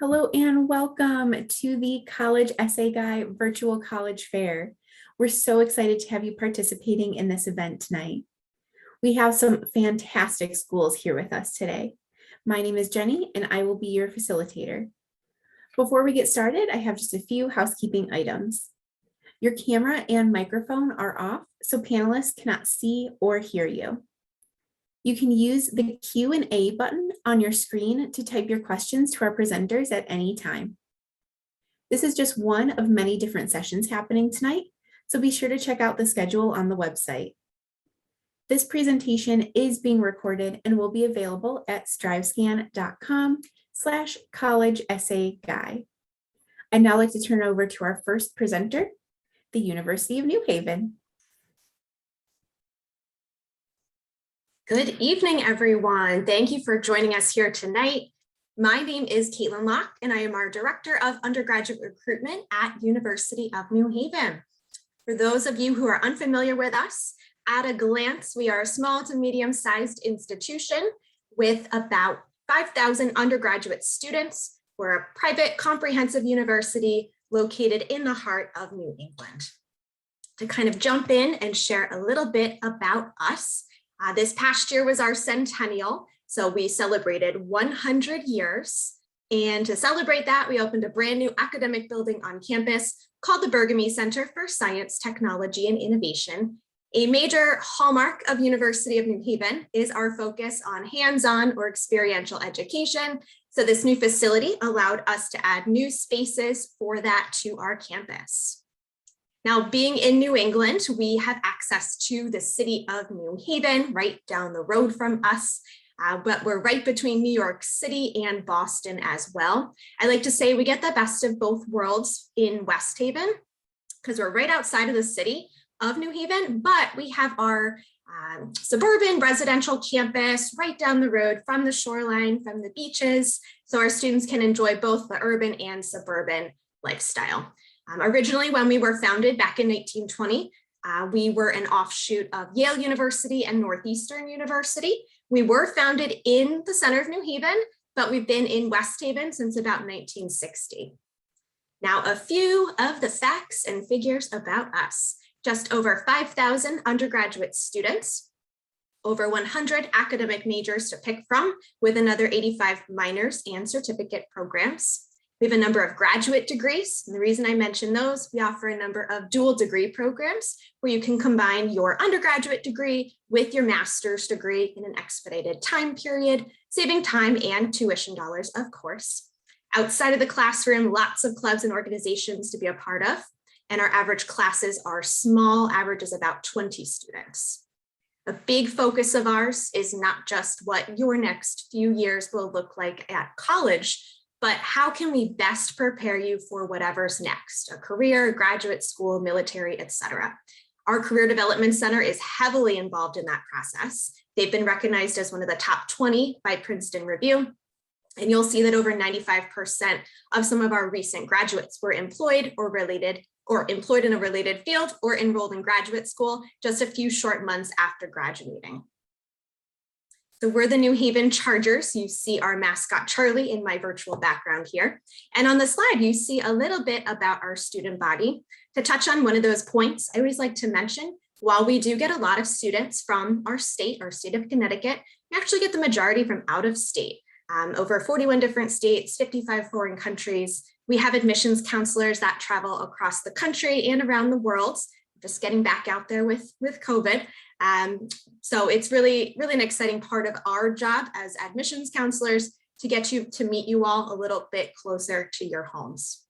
Hello and welcome to the College Essay Guy Virtual College Fair. We're so excited to have you participating in this event tonight. We have some fantastic schools here with us today. My name is Jenny and I will be your facilitator. Before we get started, I have just a few housekeeping items. Your camera and microphone are off, so panelists cannot see or hear you. You can use the Q&A button on your screen to type your questions to our presenters at any time. This is just one of many different sessions happening tonight, so be sure to check out the schedule on the website. This presentation is being recorded and will be available at strivescan.com/collegeessayguy. I'd now like to turn it over to our first presenter, the University of New Haven. Good evening, everyone. Thank you for joining us here tonight. My name is Caitlin Locke, and I am our Director of Undergraduate Recruitment at University of New Haven. For those of you who are unfamiliar with us, at a glance, we are a small to medium-sized institution with about 5,000 undergraduate students. We're a private comprehensive university located in the heart of New England. To kind of jump in and share a little bit about us, this past year was our centennial, so we celebrated 100 years. And to celebrate that, we opened a brand new academic building on campus called the Bergamy Center for Science, Technology, and Innovation. A major hallmark of University of New Haven is our focus on hands-on or experiential education. So this new facility allowed us to add new spaces for that to our campus. Now, being in New England, we have access to the city of New Haven right down the road from us, but we're right between New York City and Boston as well. I like to say we get the best of both worlds in West Haven because we're right outside of the city of New Haven, but we have our suburban residential campus right down the road from the shoreline, from the beaches, so our students can enjoy both the urban and suburban lifestyle. Originally, when we were founded back in 1920, we were an offshoot of Yale University and Northeastern University. We were founded in the center of New Haven, but we've been in West Haven since about 1960. Now, a few of the facts and figures about us. Just over 5,000 undergraduate students, over 100 academic majors to pick from, with another 85 minors and certificate programs. We have a number of graduate degrees. And the reason I mention those, we offer a number of dual degree programs where you can combine your undergraduate degree with your master's degree in an expedited time period, saving time and tuition dollars, of course. Outside of the classroom, lots of clubs and organizations to be a part of. And our average classes are small, average is about 20 students. A big focus of ours is not just what your next few years will look like at college, but how can we best prepare you for whatever's next, a career, graduate school, military, etc. Our Career Development Center is heavily involved in that process. They've been recognized as one of the top 20 by Princeton Review. And you'll see that over 95% of some of our recent graduates were employed or employed in a related field or enrolled in graduate school just a few short months after graduating. So we're the New Haven Chargers. You see our mascot, Charlie, in my virtual background here. And on the slide, you see a little bit about our student body. To touch on one of those points, I always like to mention, while we do get a lot of students from our state of Connecticut, we actually get the majority from out of state. Over 41 different states, 55 foreign countries. We have admissions counselors that travel across the country and around the world, just getting back out there with COVID. So it's really an exciting part of our job as admissions counselors to get you to meet you all a little bit closer to your homes.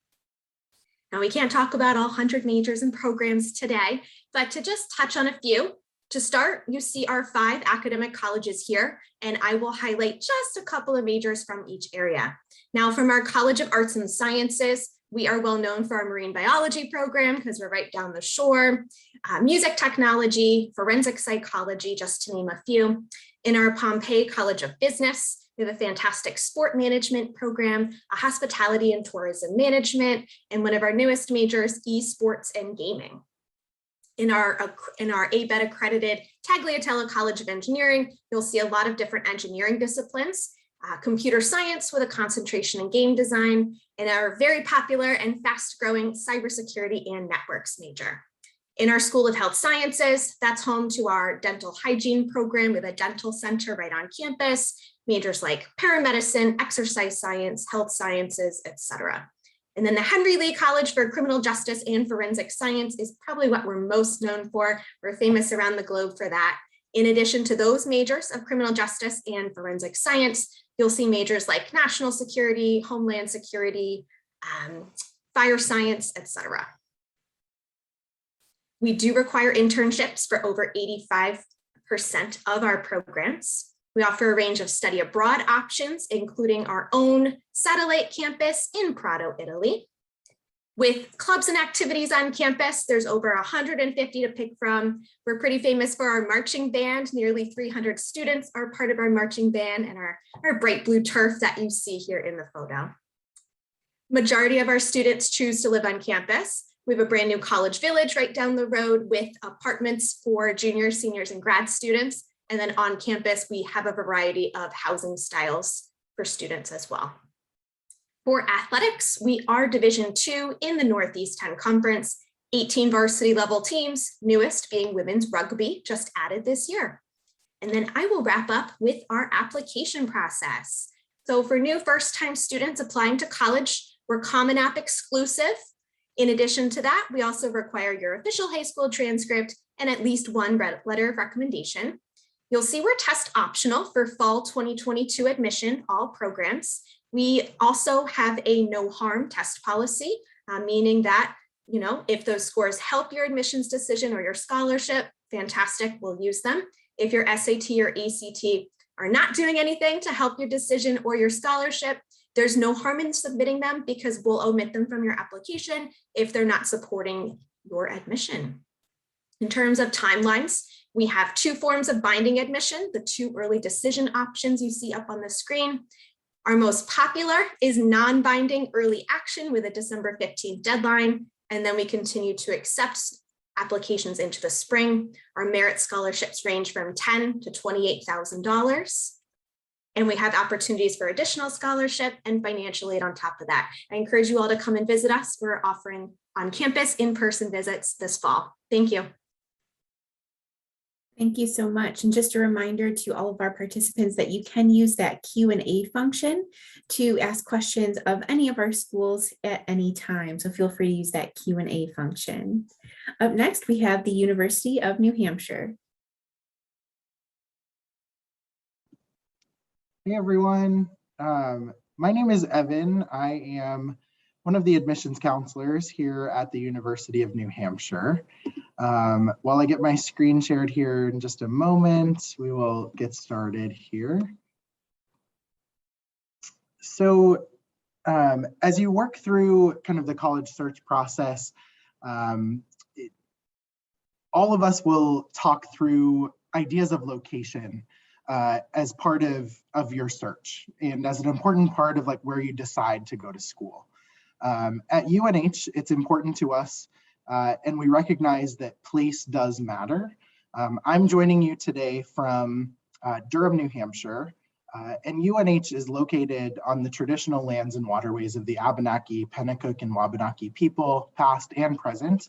Now, we can't talk about all 100 majors and programs today, but to just touch on a few. To start, you see our 5 academic colleges here, and I will highlight just a couple of majors from each area. Now, from our College of Arts and Sciences, we are well known for our marine biology program because we're right down the shore, music technology, forensic psychology, just to name a few. In our Pompey College of Business, we have a fantastic sport management program, a hospitality and tourism management, and one of our newest majors, esports and gaming. In our ABET accredited Tagliatelle College of Engineering, you'll see a lot of different engineering disciplines. computer science with a concentration in game design, and our very popular and fast-growing cybersecurity and networks major. In our School of Health Sciences, that's home to our dental hygiene program with a dental center right on campus, majors like paramedicine, exercise science, health sciences, etc. And then the Henry Lee College for Criminal Justice and Forensic Science is probably what we're most known for. We're famous around the globe for that. In addition to those majors of criminal justice and forensic science, you'll see majors like national security, homeland security, fire science, etc. We do require internships for over 85% of our programs. We offer a range of study abroad options, including our own satellite campus in Prato, Italy. With clubs and activities on campus, there's over 150 to pick from. We're pretty famous for our marching band. Nearly 300 students are part of our marching band and our bright blue turf that you see here in the photo. Majority of our students choose to live on campus. We have a brand new college village right down the road with apartments for juniors, seniors, and grad students. And then on campus, we have a variety of housing styles for students as well. For athletics, we are Division II in the Northeast 10 Conference, 18 varsity level teams, newest being women's rugby, just added this year. And then I will wrap up with our application process. So for new first-time students applying to college, we're Common App exclusive. In addition to that, we also require your official high school transcript and at least one letter of recommendation. You'll see we're test optional for fall 2022 admission, all programs. We also have a no harm test policy, meaning that, if those scores help your admissions decision or your scholarship, fantastic, we'll use them. If your SAT or ACT are not doing anything to help your decision or your scholarship, there's no harm in submitting them because we'll omit them from your application if they're not supporting your admission. In terms of timelines, we have two forms of binding admission, the two early decision options you see up on the screen. Our most popular is non-binding early action with a December 15th deadline, and then we continue to accept applications into the spring. Our merit scholarships range from $10,000 to $28,000. And we have opportunities for additional scholarship and financial aid on top of that. I encourage you all to come and visit us. We're offering on-campus in-person visits this fall. Thank you. Thank you so much. And just a reminder to all of our participants that you can use that Q&A function to ask questions of any of our schools at any time. So feel free to use that Q&A function. Up next, we have the University of New Hampshire. Hey everyone, my name is Evan. I am one of the admissions counselors here at the University of New Hampshire. While I get my screen shared here in just a moment, we will get started here. So as you work through kind of the college search process, all of us will talk through ideas of location as part of your search and as an important part of like where you decide to go to school. At UNH, it's important to us and we recognize that place does matter. I'm joining you today from Durham, New Hampshire, and UNH is located on the traditional lands and waterways of the Abenaki, Pennacook, and Wabanaki people, past and present.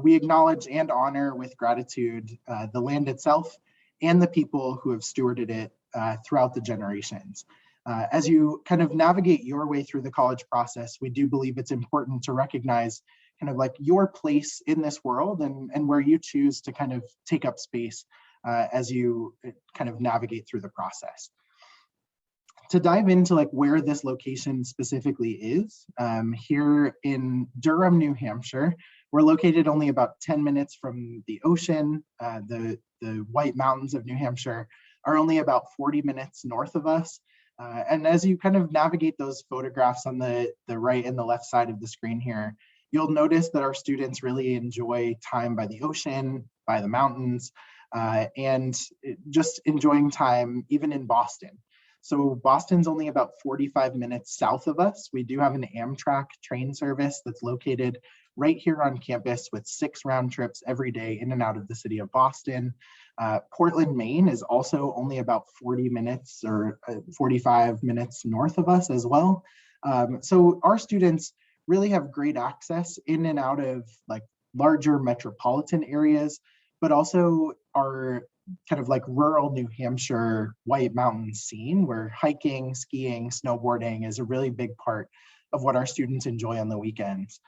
We acknowledge and honor with gratitude the land itself and the people who have stewarded it throughout the generations. As you kind of navigate your way through the college process, we do believe it's important to recognize kind of like your place in this world and where you choose to kind of take up space as you kind of navigate through the process. To dive into like where this location specifically is, here in Durham, New Hampshire, we're located only about 10 minutes from the ocean. The White Mountains of New Hampshire are only about 40 minutes north of us. And as you kind of navigate those photographs on the right and the left side of the screen here, you'll notice that our students really enjoy time by the ocean, by the mountains, and just enjoying time even in Boston. So Boston's only about 45 minutes south of us. We do have an Amtrak train service that's located right here on campus with 6 round trips every day in and out of the city of Boston. Portland, Maine is also only about 40 minutes or 45 minutes north of us as well. So our students really have great access in and out of like larger metropolitan areas, but also our kind of like rural New Hampshire White Mountains scene where hiking, skiing, snowboarding is a really big part of what our students enjoy on the weekends.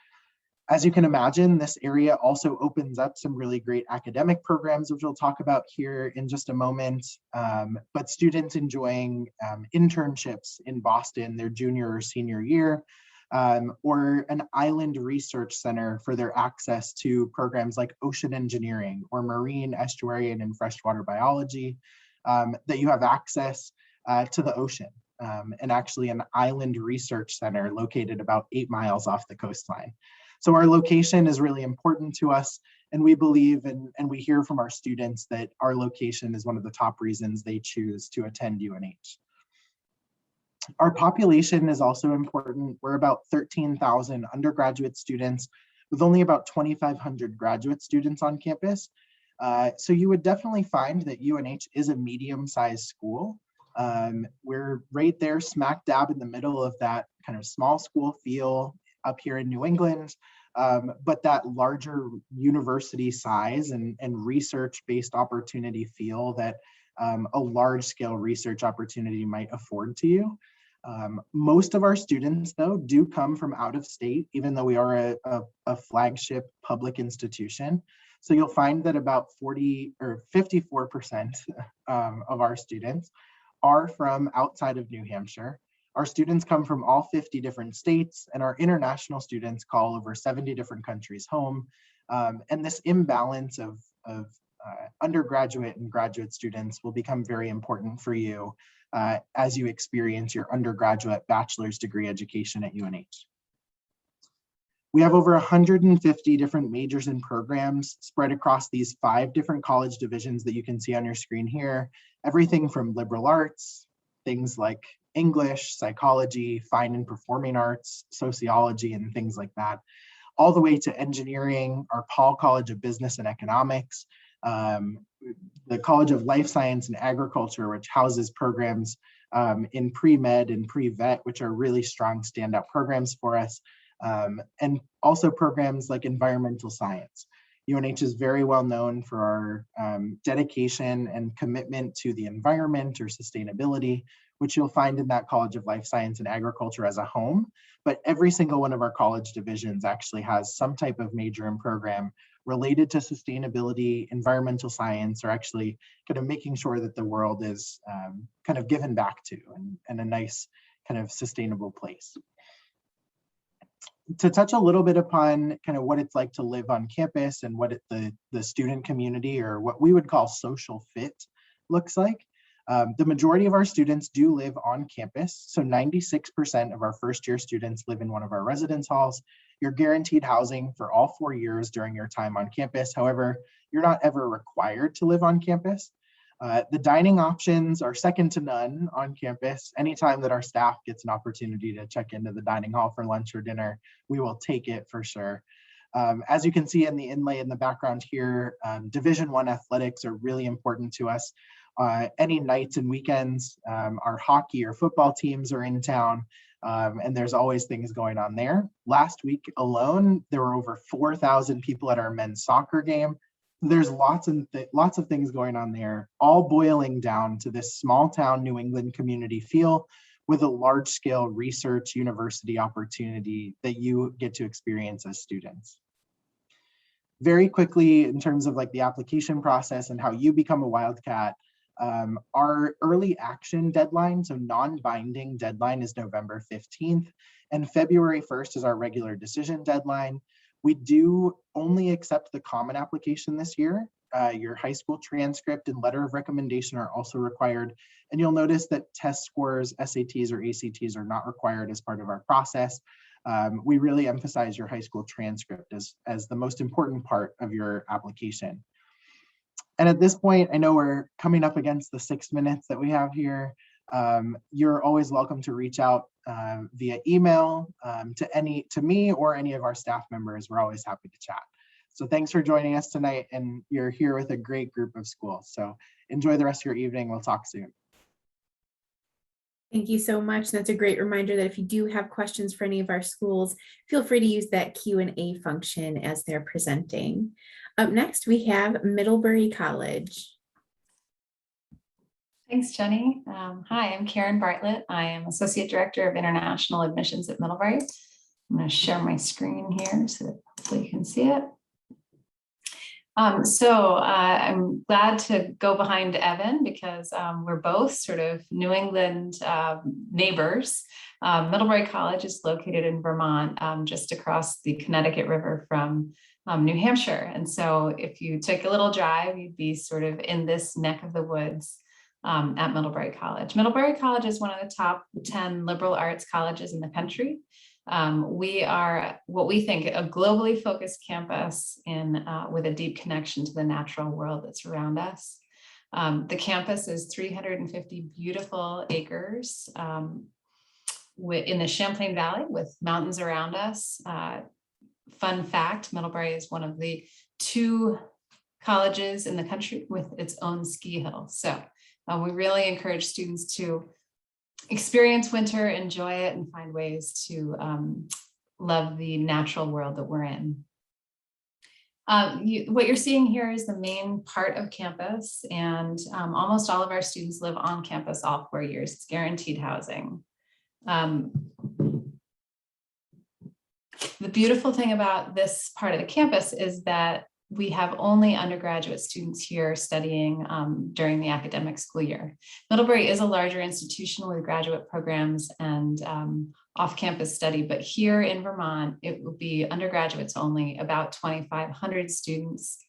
As you can imagine, this area also opens up some really great academic programs, which we'll talk about here in just a moment. But students enjoying internships in Boston their junior or senior year, or an island research center for their access to programs like ocean engineering or marine, estuarine, and freshwater biology, that you have access to the ocean. And actually an island research center located about 8 miles off the coastline. So our location is really important to us, and we believe and we hear from our students that our location is one of the top reasons they choose to attend UNH. Our population is also important. We're about 13,000 undergraduate students with only about 2,500 graduate students on campus. So you would definitely find that UNH is a medium-sized school. We're right there smack dab in the middle of that kind of small school feel up here in New England, but that larger university size and research-based opportunity feel that a large-scale research opportunity might afford to you. Most of our students, though, do come from out of state, even though we are a flagship public institution. So you'll find that about 40 or 54% of our students are from outside of New Hampshire. Our students come from all 50 different states, and our international students call over 70 different countries home. And this imbalance of undergraduate and graduate students will become very important for you as you experience your undergraduate bachelor's degree education at UNH. We have over 150 different majors and programs spread across these 5 different college divisions that you can see on your screen here. Everything from liberal arts, things like English, psychology, fine and performing arts, sociology, and things like that, all the way to engineering, our Paul College of Business and Economics, the College of Life Science and Agriculture, which houses programs in pre-med and pre-vet, which are really strong standout programs for us, and also programs like environmental science. UNH is very well known for our dedication and commitment to the environment or sustainability, which you'll find in that College of Life Science and Agriculture as a home. But every single one of our college divisions actually has some type of major and program related to sustainability, environmental science, or actually kind of making sure that the world is kind of given back to and a nice kind of sustainable place. To touch a little bit upon kind of what it's like to live on campus and what the student community, or what we would call social fit, looks like. The majority of our students do live on campus. So 96% of our first year students live in one of our residence halls. You're guaranteed housing for all 4 years during your time on campus. However, you're not ever required to live on campus. The dining options are second to none on campus. Anytime that our staff gets an opportunity to check into the dining hall for lunch or dinner, we will take it for sure. As you can see in the inlay in the background here, Division I athletics are really important to us. Any nights and weekends, our hockey or football teams are in town, and there's always things going on there. Last week alone, there were over 4,000 people at our men's soccer game. There's lots of things going on there, all boiling down to this small town New England community feel with a large scale research university opportunity that you get to experience as students. Very quickly, in terms of like the application process and how you become a Wildcat, our early action deadline, so non-binding deadline, is November 15th, and February 1st is our regular decision deadline. We do only accept the common application this year. Your high school transcript and letter of recommendation are also required. And you'll notice that test scores, SATs or ACTs, are not required as part of our process. We really emphasize your high school transcript as the most important part of your application. And at this point, I know we're coming up against the 6 minutes that we have here. You're always welcome to reach out via email to me or any of our staff members. We're always happy to chat. So thanks for joining us tonight, and you're here with a great group of schools. So enjoy the rest of your evening. We'll talk soon. Thank you so much. That's a great reminder that if you do have questions for any of our schools, feel free to use that Q&A function as they're presenting. Up next, we have Middlebury College. Thanks, Jenny. Hi, I'm Karen Bartlett. I am Associate Director of International Admissions at Middlebury. I'm going to share my screen here so that hopefully you can see it. I'm glad to go behind Evan because we're both sort of New England neighbors. Middlebury College is located in Vermont, just across the Connecticut River from New Hampshire. And so if you took a little drive, you'd be sort of in this neck of the woods at Middlebury College. Middlebury College is one of the top 10 liberal arts colleges in the country. We are what we think a globally focused campus with a deep connection to the natural world that's around us. The campus is 350 beautiful acres in the Champlain Valley with mountains around us. Fun fact, Middlebury is one of the 2 colleges in the country with its own ski hill. So we really encourage students to experience winter, enjoy it, and find ways to love the natural world that we're in. What you're seeing here is the main part of campus, and almost all of our students live on campus all 4 years. It's guaranteed housing. The beautiful thing about this part of the campus is that we have only undergraduate students here studying during the academic school year. Middlebury is a larger institution with graduate programs and off-campus study, but here in Vermont, it will be undergraduates only, about 2,500 students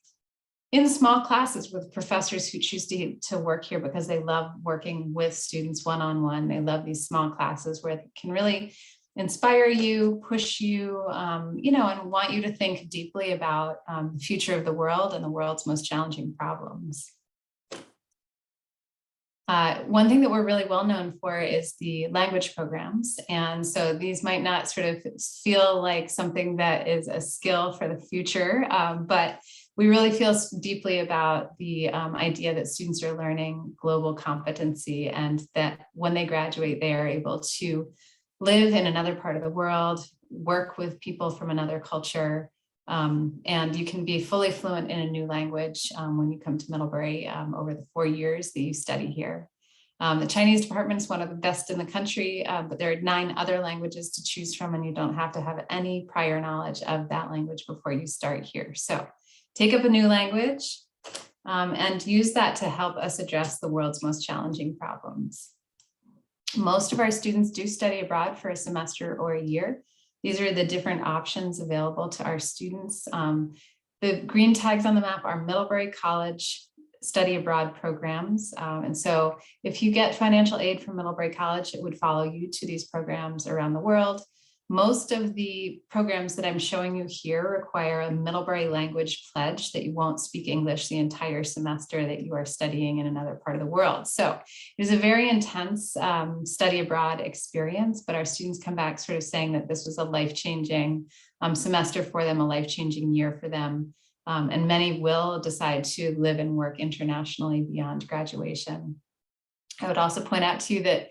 in small classes with professors who choose to work here because they love working with students one-on-one. They love these small classes where they can really inspire you, push you, and want you to think deeply about the future of the world and the world's most challenging problems. One thing that we're really well known for is the language programs. And so these might not sort of feel like something that is a skill for the future, but we really feel deeply about the idea that students are learning global competency and that when they graduate, they are able to live in another part of the world, work with people from another culture, and you can be fully fluent in a new language when you come to Middlebury over the 4 years that you study here. The Chinese department is one of the best in the country, but there are 9 other languages to choose from, and you don't have to have any prior knowledge of that language before you start here. So take up a new language and use that to help us address the world's most challenging problems. Most of our students do study abroad for a semester or a year. These are the different options available to our students. The green tags on the map are Middlebury College study abroad programs. And so if you get financial aid from Middlebury College, it would follow you to these programs around the world. Most of the programs that I'm showing you here require a Middlebury language pledge that you won't speak English the entire semester that you are studying in another part of the world. So it is a very intense study abroad experience, but our students come back sort of saying that this was a life-changing semester for them, a life-changing year for them. And many will decide to live and work internationally beyond graduation. I would also point out to you that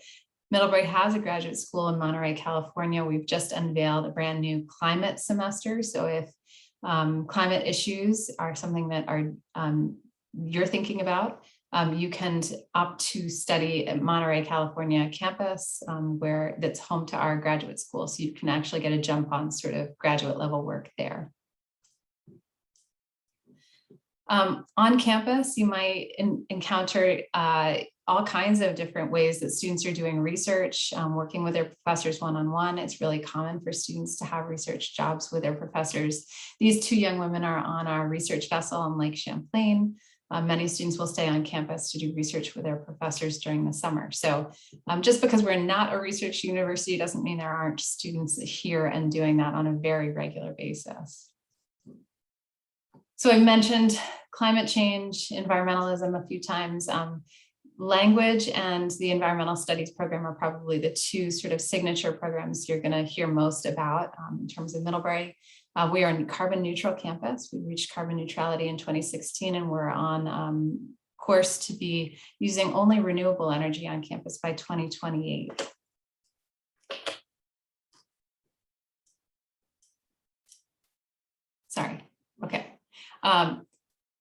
Middlebury has a graduate school in Monterey, California. We've just unveiled a brand new climate semester. So if climate issues are something that you're thinking about, you can opt to study at Monterey, California campus, where that's home to our graduate school. So you can actually get a jump on sort of graduate level work there. On campus, you might encounter all kinds of different ways that students are doing research, working with their professors one-on-one. It's really common for students to have research jobs with their professors. These 2 young women are on our research vessel on Lake Champlain. Many students will stay on campus to do research with their professors during the summer. So just because we're not a research university doesn't mean there aren't students here and doing that on a very regular basis. So I mentioned climate change, environmentalism a few times. Language and the environmental studies program are probably the 2 sort of signature programs you're going to hear most about in terms of Middlebury. We are a carbon neutral campus. We reached carbon neutrality in 2016, and we're on course to be using only renewable energy on campus by 2028. Sorry, okay.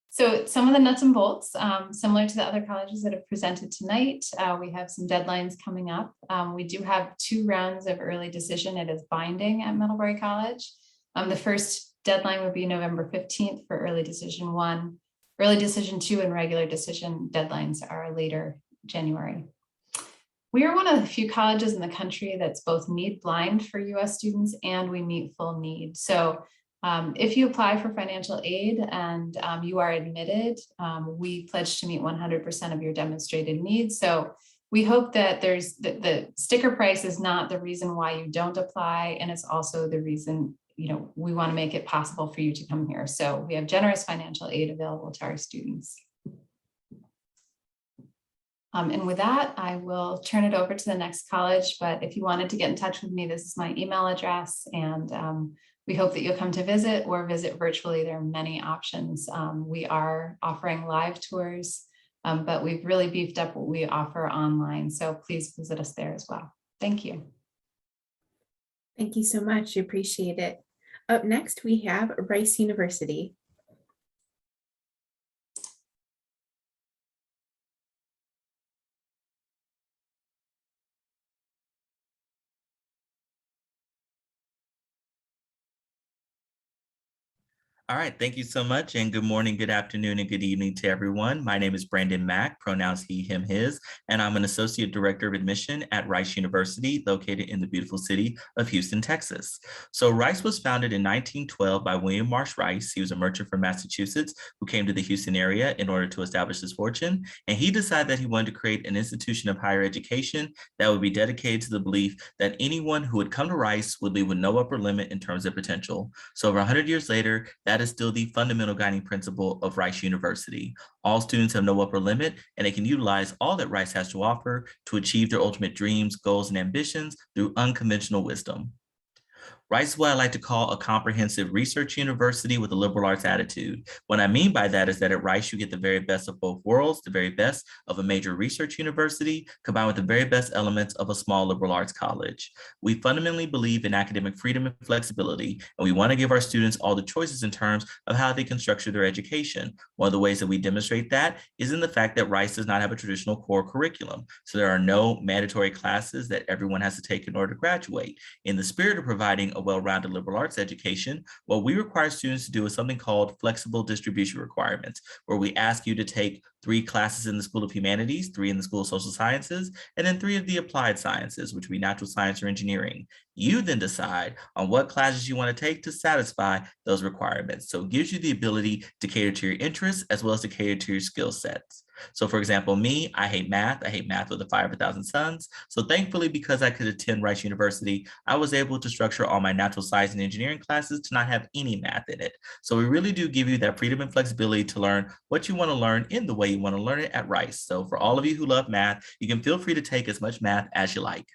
So some of the nuts and bolts, similar to the other colleges that have presented tonight, we have some deadlines coming up. We do have 2 rounds of early decision. It is binding at Middlebury College. The first deadline would be November 15th for early decision 1. Early decision 2 and regular decision deadlines are later January. We are one of the few colleges in the country that's both need blind for US students and we meet full need. So if you apply for financial aid and you are admitted, we pledge to meet 100% of your demonstrated needs. So we hope that the sticker price is not the reason why you don't apply, and it's also the reason, we want to make it possible for you to come here. So we have generous financial aid available to our students. And with that, I will turn it over to the next college. But if you wanted to get in touch with me, this is my email address, and we hope that you'll come to visit or visit virtually. There are many options. We are offering live tours, but we've really beefed up what we offer online. So please visit us there as well. Thank you. Thank you so much. I appreciate it. Up next, we have Rice University. All right, thank you so much, and good morning, good afternoon, and good evening to everyone. My name is Brandon Mack, pronouns he, him, his, and I'm an Associate Director of Admission at Rice University, located in the beautiful city of Houston, Texas. So Rice was founded in 1912 by William Marsh Rice. He was a merchant from Massachusetts who came to the Houston area in order to establish his fortune, and he decided that he wanted to create an institution of higher education that would be dedicated to the belief that anyone who would come to Rice would leave with no upper limit in terms of potential. So over 100 years later, that is still the fundamental guiding principle of Rice University. All students have no upper limit, and they can utilize all that Rice has to offer to achieve their ultimate dreams, goals, and ambitions through unconventional wisdom. Rice is what I like to call a comprehensive research university with a liberal arts attitude. What I mean by that is that at Rice, you get the very best of both worlds, the very best of a major research university, combined with the very best elements of a small liberal arts college. We fundamentally believe in academic freedom and flexibility, and we want to give our students all the choices in terms of how they can structure their education. One of the ways that we demonstrate that is in the fact that Rice does not have a traditional core curriculum. So there are no mandatory classes that everyone has to take in order to graduate. In the spirit of providing a well-rounded liberal arts education, what we require students to do is something called flexible distribution requirements, where we ask you to take 3 classes in the School of Humanities, 3 in the School of Social Sciences, and then 3 of the applied sciences, which would be natural science or engineering. You then decide on what classes you want to take to satisfy those requirements. So it gives you the ability to cater to your interests as well as to cater to your skill sets. So for example, me, I hate math. I hate math with a fire of 1,000 suns. So thankfully, because I could attend Rice University, I was able to structure all my natural science and engineering classes to not have any math in it. So we really do give you that freedom and flexibility to learn what you want to learn in the way you want to learn it at Rice. So for all of you who love math, you can feel free to take as much math as you like.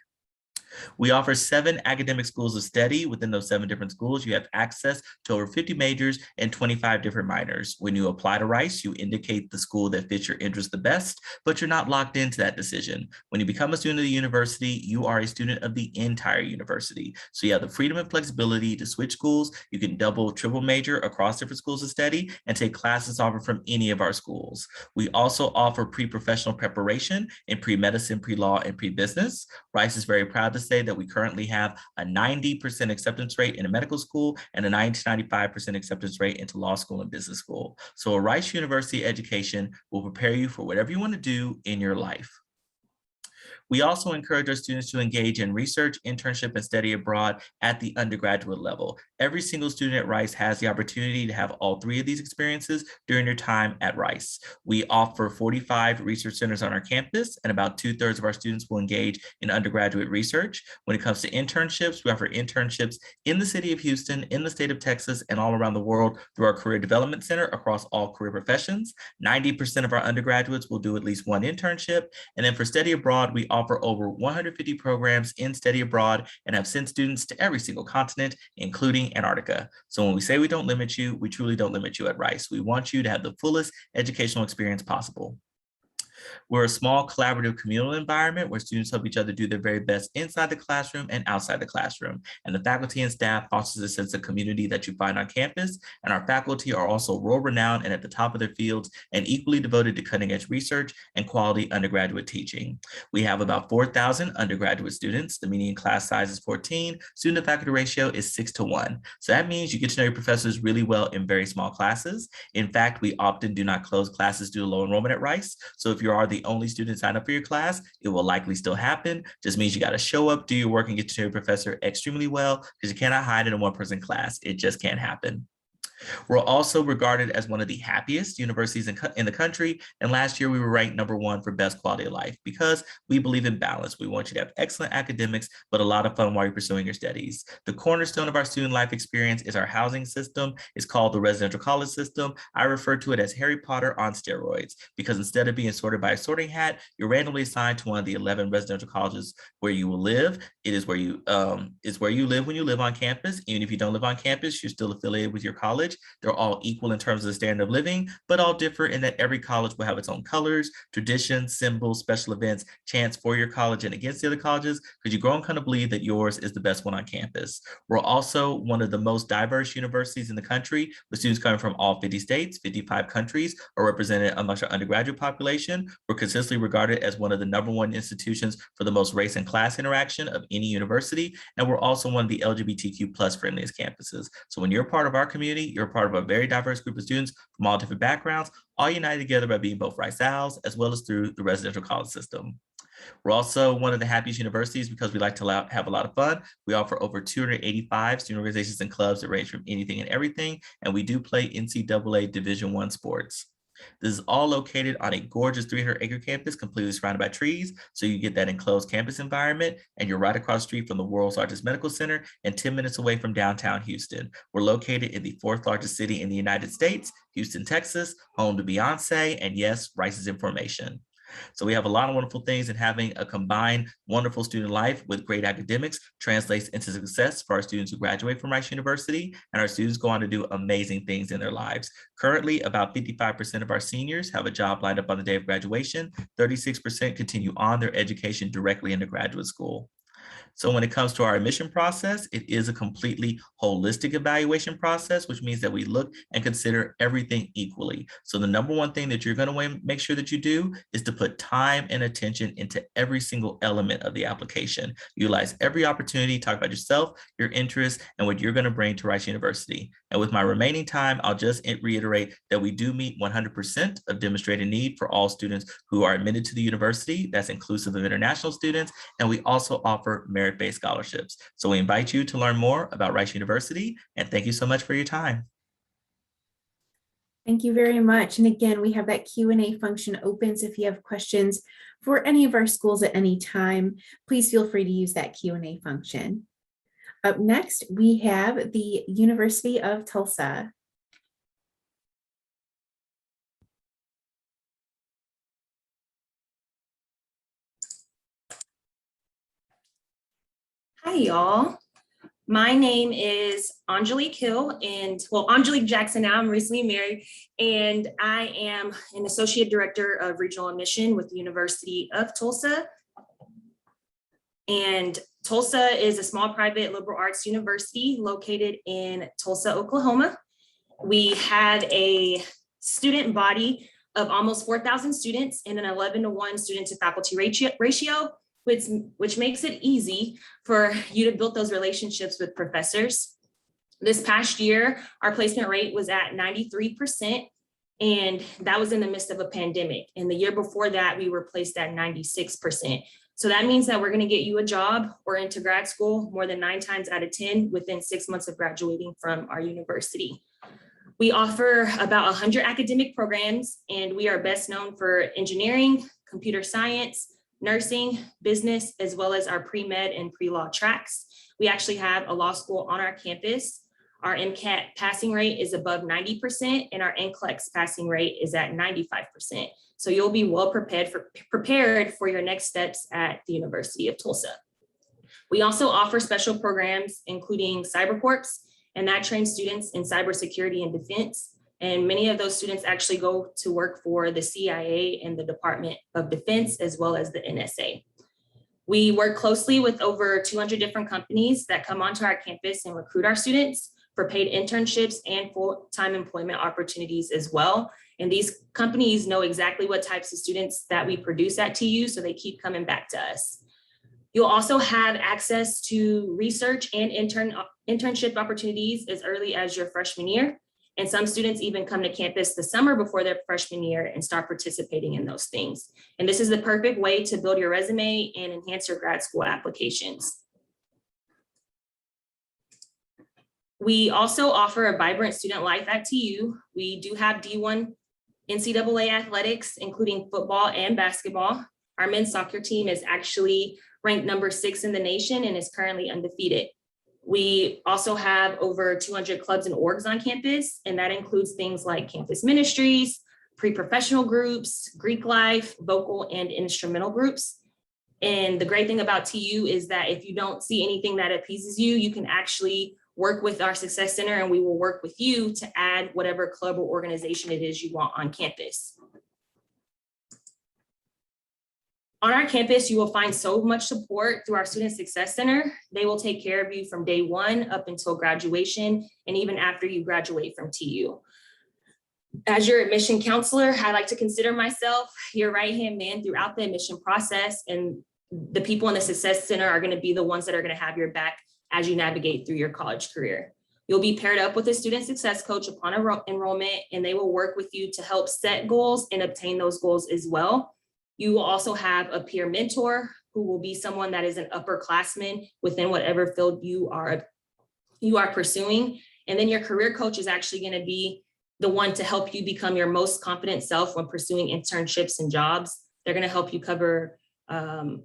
We offer 7 academic schools of study. Within those 7 different schools, you have access to over 50 majors and 25 different minors. When you apply to Rice, you indicate the school that fits your interest the best, but you're not locked into that decision. When you become a student of the university, you are a student of the entire university. So you have the freedom and flexibility to switch schools. You can double, triple major across different schools of study and take classes offered from any of our schools. We also offer pre-professional preparation in pre-medicine, pre-law, and pre-business. Rice is very proud to say that we currently have a 90% acceptance rate in a medical school and a 95% acceptance rate into law school and business school. So a Rice University education will prepare you for whatever you want to do in your life. We also encourage our students to engage in research, internship, and study abroad at the undergraduate level. Every single student at Rice has the opportunity to have all 3 of these experiences during their time at Rice. We offer 45 research centers on our campus, and about 2/3 of our students will engage in undergraduate research. When it comes to internships, we offer internships in the city of Houston, in the state of Texas, and all around the world through our Career Development Center across all career professions. 90% of our undergraduates will do at least 1 internship. And then for study abroad, we offer over 150 programs in study abroad and have sent students to every single continent, including Antarctica. So when we say we don't limit you, we truly don't limit you at Rice. We want you to have the fullest educational experience possible. We're a small collaborative communal environment where students help each other do their very best inside the classroom and outside the classroom. And the faculty and staff fosters a sense of community that you find on campus. And our faculty are also world-renowned and at the top of their fields and equally devoted to cutting-edge research and quality undergraduate teaching. We have about 4,000 undergraduate students. The median class size is 14. Student-to-faculty ratio is 6:1. So that means you get to know your professors really well in very small classes. In fact, we often do not close classes due to low enrollment at Rice. So if you are the only student sign up for your class, it will likely still happen. Just means you got to show up, do your work, and get to know your professor extremely well, because you cannot hide in a one-person class. It just can't happen. We're also regarded as one of the happiest universities in the country. And last year we were ranked #1 for best quality of life because we believe in balance. We want you to have excellent academics, but a lot of fun while you're pursuing your studies. The cornerstone of our student life experience is our housing system. It's called the residential college system. I refer to it as Harry Potter on steroids because instead of being sorted by a sorting hat, you're randomly assigned to one of the 11 residential colleges where you will live. It is where you live when you live on campus. Even if you don't live on campus, you're still affiliated with your college. They're all equal in terms of the standard of living, but all differ in that every college will have its own colors, traditions, symbols, special events, chants for your college and against the other colleges, because you grow and kind of believe that yours is the best one on campus. We're also one of the most diverse universities in the country, with students coming from all 50 states. 55 countries are represented amongst our undergraduate population. We're consistently regarded as one of the #1 institutions for the most race and class interaction of any university. And we're also one of the LGBTQ+ friendliest campuses. So when you're part of our community, you're part of a very diverse group of students from all different backgrounds, all united together by being both Rice Owls as well as through the residential college system. We're also one of the happiest universities because we like to have a lot of fun. We offer over 285 student organizations and clubs that range from anything and everything, and we do play NCAA Division I sports. This is all located on a gorgeous 300-acre campus completely surrounded by trees. So you get that enclosed campus environment, and you're right across the street from the world's largest medical center and 10 minutes away from downtown Houston. We're located in the 4th largest city in the United States, Houston, Texas, home to Beyonce, and yes, Rice's Information. So we have a lot of wonderful things, and having a combined wonderful student life with great academics translates into success for our students who graduate from Rice University, and our students go on to do amazing things in their lives. Currently, about 55% of our seniors have a job lined up on the day of graduation. 36% continue on their education directly into graduate school. So when it comes to our admission process, it is a completely holistic evaluation process, which means that we look and consider everything equally. So the #1 thing that you're going to make sure that you do is to put time and attention into every single element of the application. Utilize every opportunity, talk about yourself, your interests, and what you're going to bring to Rice University. And with my remaining time, I'll just reiterate that we do meet 100% of demonstrated need for all students who are admitted to the university. That's inclusive of international students. And we also offer merit-based scholarships. So we invite you to learn more about Rice University, and thank you so much for your time. Thank you very much. And again, we have that Q&A function open. So if you have questions for any of our schools at any time, please feel free to use that Q&A function. Up next, we have the University of Tulsa. Hi, y'all. My name is Angelique Hill, Angelique Jackson now. I'm recently married, and I am an Associate Director of Regional Admission with the University of Tulsa. And Tulsa is a small private liberal arts university located in Tulsa, Oklahoma. We have a student body of almost 4,000 students and an 11:1 student to faculty ratio, which makes it easy for you to build those relationships with professors. This past year, our placement rate was at 93%, and that was in the midst of a pandemic. And the year before that, we were placed at 96%. So that means that we're going to get you a job or into grad school more than 9 times out of 10 within 6 months of graduating from our university. We offer about 100 academic programs, and we are best known for engineering, computer science, nursing, business, as well as our pre-med and pre-law tracks. We actually have a law school on our campus. Our MCAT passing rate is above 90%, and our NCLEX passing rate is at 95%. So you'll be well prepared for your next steps at the University of Tulsa. We also offer special programs, including Cyber Corps, and that trains students in cybersecurity and defense. And many of those students actually go to work for the CIA and the Department of Defense, as well as the NSA. We work closely with over 200 different companies that come onto our campus and recruit our students for paid internships and full-time employment opportunities as well. And these companies know exactly what types of students that we produce at TU, so they keep coming back to us. You'll also have access to research and internship opportunities as early as your freshman year. And some students even come to campus the summer before their freshman year and start participating in those things. And this is the perfect way to build your resume and enhance your grad school applications. We also offer a vibrant student life at TU. We do have D1 NCAA athletics, including football and basketball. Our men's soccer team is actually ranked number 6 in the nation and is currently undefeated. We also have over 200 clubs and orgs on campus, and that includes things like campus ministries, pre-professional groups, Greek life, vocal and instrumental groups. And the great thing about TU is that if you don't see anything that appeases you, you can actually work with our Success Center, and we will work with you to add whatever club or organization it is you want on campus. On our campus, you will find so much support through our Student Success Center. They will take care of you from day one up until graduation, and even after you graduate from TU. As your admission counselor, I like to consider myself your right-hand man throughout the admission process, and the people in the Success Center are going to be the ones that are going to have your back as you navigate through your college career. You'll be paired up with a student success coach upon enrollment, and they will work with you to help set goals and obtain those goals as well. You will also have a peer mentor who will be someone that is an upperclassman within whatever field you are pursuing. And then your career coach is actually going to be the one to help you become your most confident self when pursuing internships and jobs. They're going to help you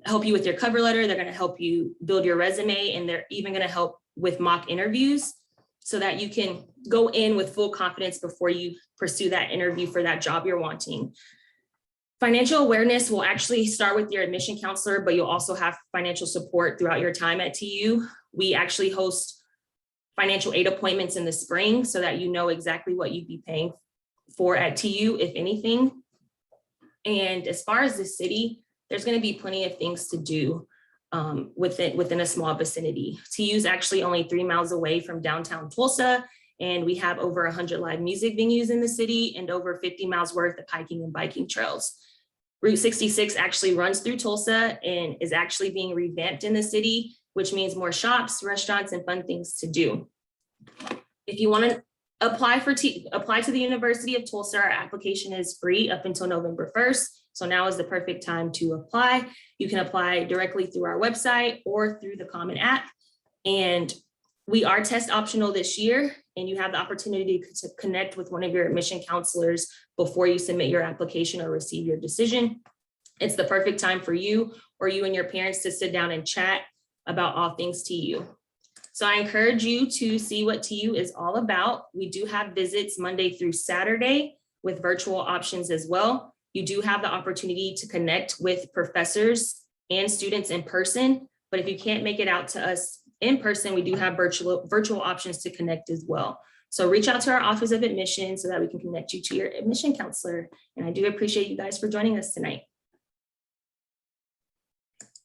help you with your cover letter. They're going to help you build your resume, and they're even going to help with mock interviews so that you can go in with full confidence before you pursue that interview for that job you're wanting. Financial awareness will actually start with your admission counselor, but you'll also have financial support throughout your time at TU. We actually host financial aid appointments in the spring so that you know exactly what you'd be paying for at TU, if anything. And as far as the city, there's going to be plenty of things to do within a small vicinity. TU is actually only 3 miles away from downtown Tulsa, and we have over 100 live music venues in the city and over 50 miles worth of hiking and biking trails. Route 66 actually runs through Tulsa and is actually being revamped in the city, which means more shops, restaurants, and fun things to do. If you want to apply to the University of Tulsa, our application is free up until November 1st. So now is the perfect time to apply. You can apply directly through our website or through the Common App. And we are test optional this year, and you have the opportunity to connect with one of your admission counselors before you submit your application or receive your decision. It's the perfect time for you or you and your parents to sit down and chat about all things TU. So I encourage you to see what TU is all about. We do have visits Monday through Saturday with virtual options as well. You do have the opportunity to connect with professors and students in person, but if you can't make it out to us in person, we do have virtual options to connect as well. So reach out to our Office of Admission so that we can connect you to your admission counselor. And I do appreciate you guys for joining us tonight.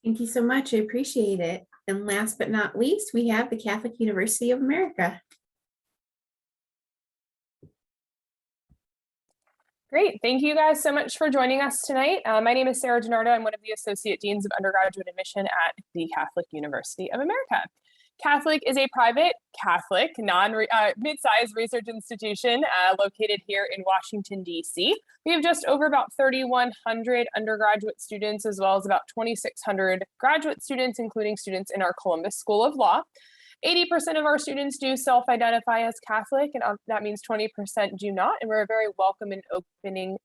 Thank you so much. I appreciate it. And last but not least, we have the Catholic University of America. Great. Thank you guys so much for joining us tonight. My name is Sarah DiNardo. I'm one of the Associate Deans of Undergraduate Admission at the Catholic University of America. Catholic is a private Catholic, mid-sized research institution located here in Washington, D.C. We have just over about 3,100 undergraduate students, as well as about 2,600 graduate students, including students in our Columbus School of Law. 80% of our students do self-identify as Catholic, and that means 20% do not. And we're a very welcome and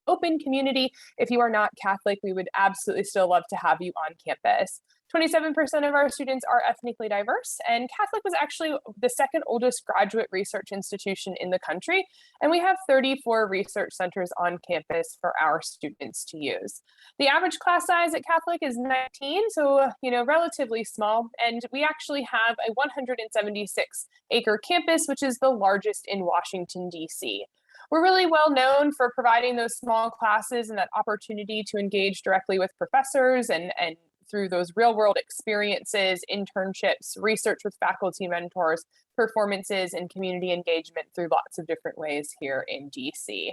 open community. If you are not Catholic, we would absolutely still love to have you on campus. 27% of our students are ethnically diverse, and Catholic was actually the second oldest graduate research institution in the country, and we have 34 research centers on campus for our students to use. The average class size at Catholic is 19, so relatively small, and we actually have a 176-acre campus, which is the largest in Washington, D.C. We're really well known for providing those small classes and that opportunity to engage directly with professors and through those real world experiences, internships, research with faculty mentors, performances, and community engagement through lots of different ways here in DC.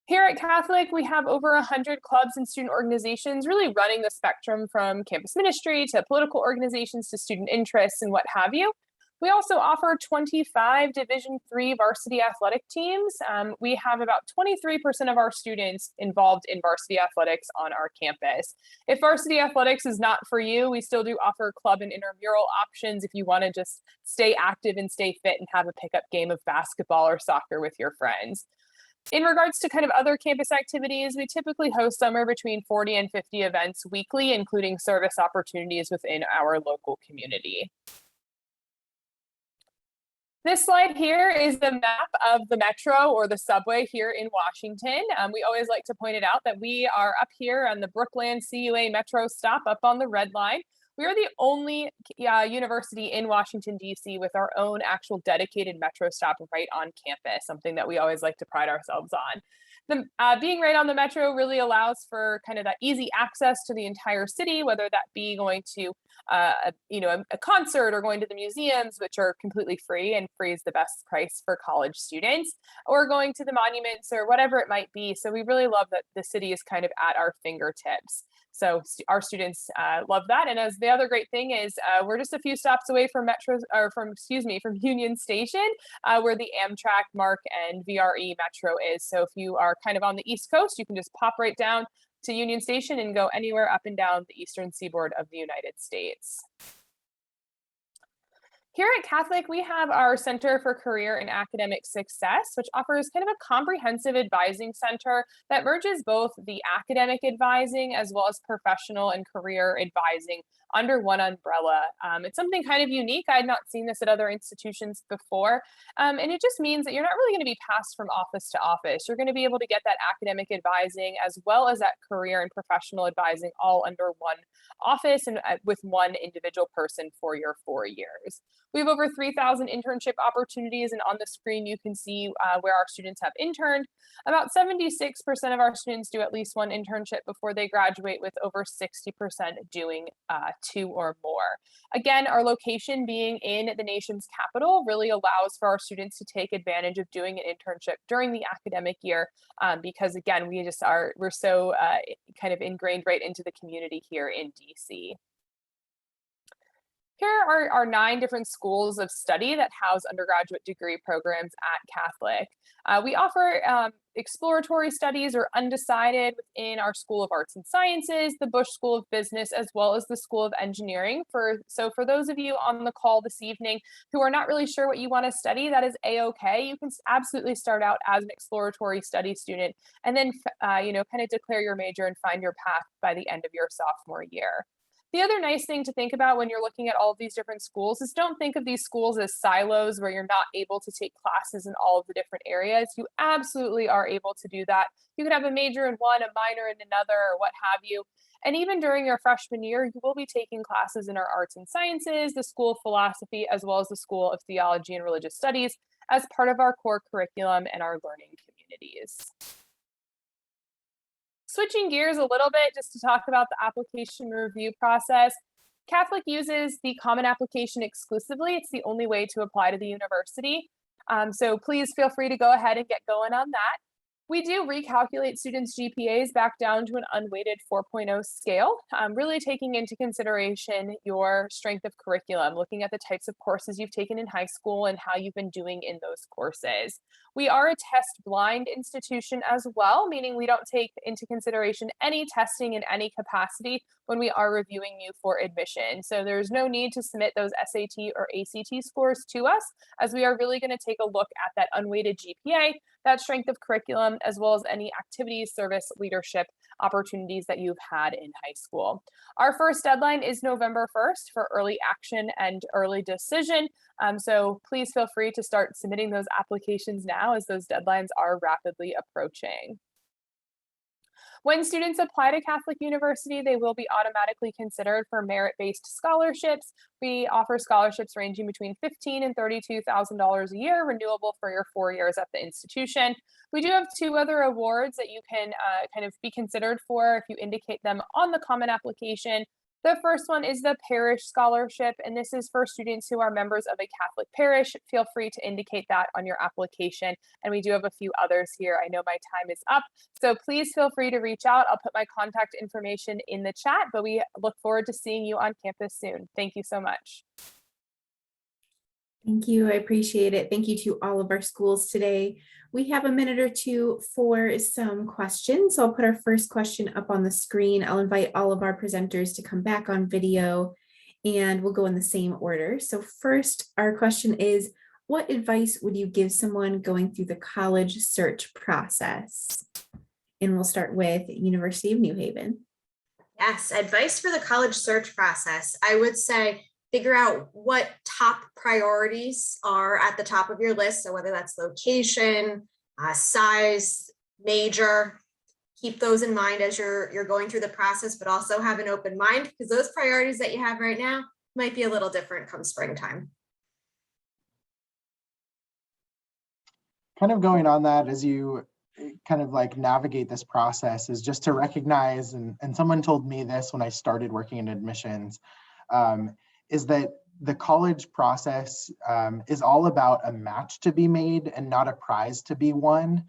Here at Catholic, we have over 100 clubs and student organizations really running the spectrum from campus ministry to political organizations to student interests and what have you. We also offer 25 Division III varsity athletic teams. We have about 23% of our students involved in varsity athletics on our campus. If varsity athletics is not for you, we still do offer club and intramural options if you want to just stay active and stay fit and have a pickup game of basketball or soccer with your friends. In regards to kind of other campus activities, we typically host somewhere between 40 and 50 events weekly, including service opportunities within our local community. This slide here is the map of the metro or the subway here in Washington. We always like to point it out that we are up here on the Brookland CUA Metro stop up on the red line. We are the only university in Washington, D.C. with our own actual dedicated metro stop right on campus, something that we always like to pride ourselves on. Being right on the metro really allows for kind of that easy access to the entire city, whether that be going to a concert or going to the museums, which are completely free, and free is the best price for college students, or going to the monuments or whatever it might be. So we really love that the city is kind of at our fingertips. So our students love that. And as the other great thing is we're just a few stops away from from Union Station, where the Amtrak, MARC, and VRE Metro is. So if you are kind of on the East Coast, you can just pop right down to Union Station and go anywhere up and down the eastern seaboard of the United States. Here at Catholic, we have our Center for Career and Academic Success, which offers kind of a comprehensive advising center that merges both the academic advising as well as professional and career advising under one umbrella. It's something kind of unique. I had not seen this at other institutions before. And it just means that you're not really going to be passed from office to office. You're going to be able to get that academic advising as well as that career and professional advising all under one office and with one individual person for your 4 years. We have over 3,000 internship opportunities, and on the screen you can see where our students have interned. About 76% of our students do at least one internship before they graduate, with over 60% doing 2 or more. Again, our location being in the nation's capital really allows for our students to take advantage of doing an internship during the academic year because again, we're so kind of ingrained right into the community here in DC. Here are our 9 different schools of study that house undergraduate degree programs at Catholic. We offer exploratory studies or undecided within our School of Arts and Sciences, the Bush School of Business, as well as the School of Engineering. So for those of you on the call this evening who are not really sure what you want to study, that is a-okay. You can absolutely start out as an exploratory study student and then kind of declare your major and find your path by the end of your sophomore year. The other nice thing to think about when you're looking at all of these different schools is don't think of these schools as silos where you're not able to take classes in all of the different areas. You absolutely are able to do that. You could have a major in one, a minor in another, or what have you. And even during your freshman year, you will be taking classes in our arts and sciences, the School of Philosophy, as well as the School of Theology and Religious Studies as part of our core curriculum and our learning communities. Switching gears a little bit just to talk about the application review process. Catholic uses the Common Application exclusively. It's the only way to apply to the university. So please feel free to go ahead and get going on that. We do recalculate students' GPAs back down to an unweighted 4.0 scale, really taking into consideration your strength of curriculum, looking at the types of courses you've taken in high school and how you've been doing in those courses. We are a test blind institution as well, meaning we don't take into consideration any testing in any capacity when we are reviewing you for admission. So there's no need to submit those SAT or ACT scores to us, as we are really going to take a look at that unweighted GPA that strength of curriculum, as well as any activities, service, leadership opportunities that you've had in high school. Our first deadline is November 1st for early action and early decision. So please feel free to start submitting those applications now, as those deadlines are rapidly approaching. When students apply to Catholic University, they will be automatically considered for merit-based scholarships. We offer scholarships ranging between $15,000 and $32,000 a year, renewable for your 4 years at the institution. We do have 2 other awards that you can kind of be considered for if you indicate them on the common application. The first one is the Parish Scholarship, and this is for students who are members of a Catholic parish. Feel free to indicate that on your application. And we do have a few others here. I know my time is up, so please feel free to reach out. I'll put my contact information in the chat, but we look forward to seeing you on campus soon. Thank you so much. Thank you. I appreciate it. Thank you to all of our schools today. We have a minute or two for some questions. So I'll put our first question up on the screen. I'll invite all of our presenters to come back on video, and we'll go in the same order. So first, our question is, what advice would you give someone going through the college search process? And we'll start with University of New Haven. Yes, advice for the college search process. I would say figure out what top priorities are at the top of your list. So whether that's location, size, major, keep those in mind as you're going through the process, but also have an open mind, because those priorities that you have right now might be a little different come springtime. Kind of going on that, as you kind of like navigate this process, is just to recognize, and someone told me this when I started working in admissions, is that the college process is all about a match to be made and not a prize to be won.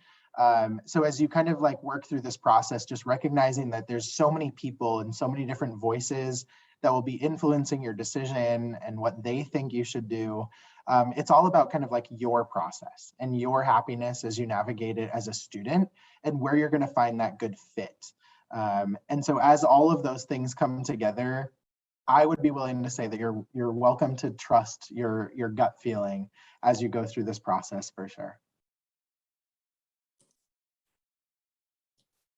So as you kind of like work through this process, just recognizing that there's so many people and so many different voices that will be influencing your decision and what they think you should do. It's all about kind of like your process and your happiness as you navigate it as a student, and where you're going to find that good fit. And so as all of those things come together, I would be willing to say that you're welcome to trust your gut feeling as you go through this process, for sure.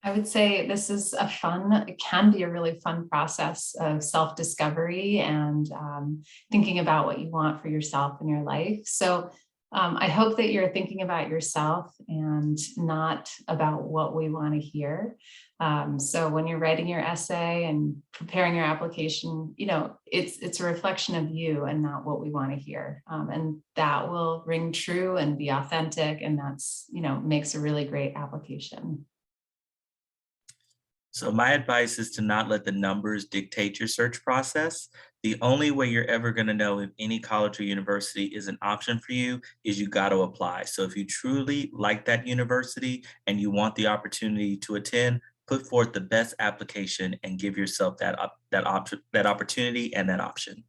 I would say this is it can be a really fun process of self-discovery and thinking about what you want for yourself in your life. So I hope that you're thinking about yourself and not about what we want to hear. So when you're writing your essay and preparing your application, it's a reflection of you and not what we want to hear. And that will ring true and be authentic. And that's, makes a really great application. So my advice is to not let the numbers dictate your search process. The only way you're ever going to know if any college or university is an option for you is you got to apply. So if you truly like that university and you want the opportunity to attend, put forth the best application and give yourself that opportunity and that option.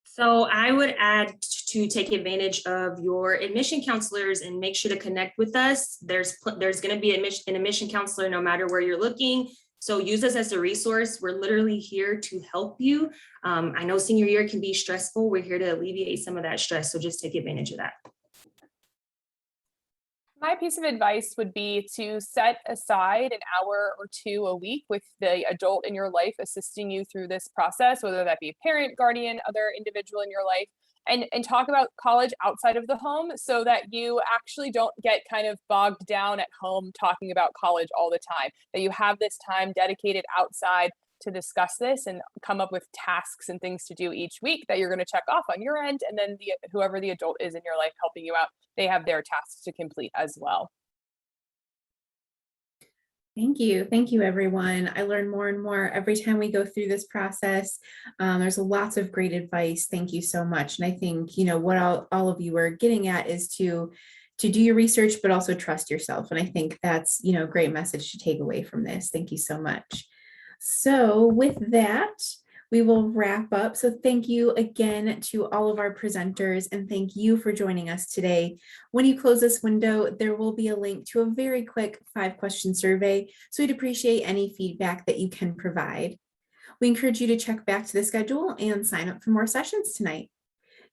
So I would add to take advantage of your admission counselors and make sure to connect with us. There's going to be an admission counselor no matter where you're looking. So use us as a resource. We're literally here to help you. I know senior year can be stressful. We're here to alleviate some of that stress. So just take advantage of that. My piece of advice would be to set aside an hour or two a week with the adult in your life assisting you through this process, whether that be a parent, guardian, other individual in your life, and talk about college outside of the home so that you actually don't get kind of bogged down at home talking about college all the time, that you have this time dedicated outside to discuss this and come up with tasks and things to do each week that you're going to check off on your end. And then whoever the adult is in your life helping you out, they have their tasks to complete as well. Thank you. Thank you, everyone. I learn more and more every time we go through this process. There's lots of great advice. Thank you so much. And I think, what all of you are getting at is to do your research, but also trust yourself. And I think that's, a great message to take away from this. Thank you so much. So with that, we will wrap up. So thank you again to all of our presenters, and thank you for joining us today. When you close this window, there will be a link to a very quick 5-question survey. So we'd appreciate any feedback that you can provide. We encourage you to check back to the schedule and sign up for more sessions tonight.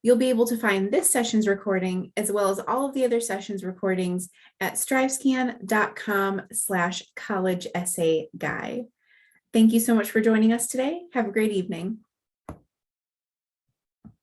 You'll be able to find this session's recording as well as all of the other sessions recordings at strivescan.com/college essay guide. Thank you so much for joining us today. Have a great evening.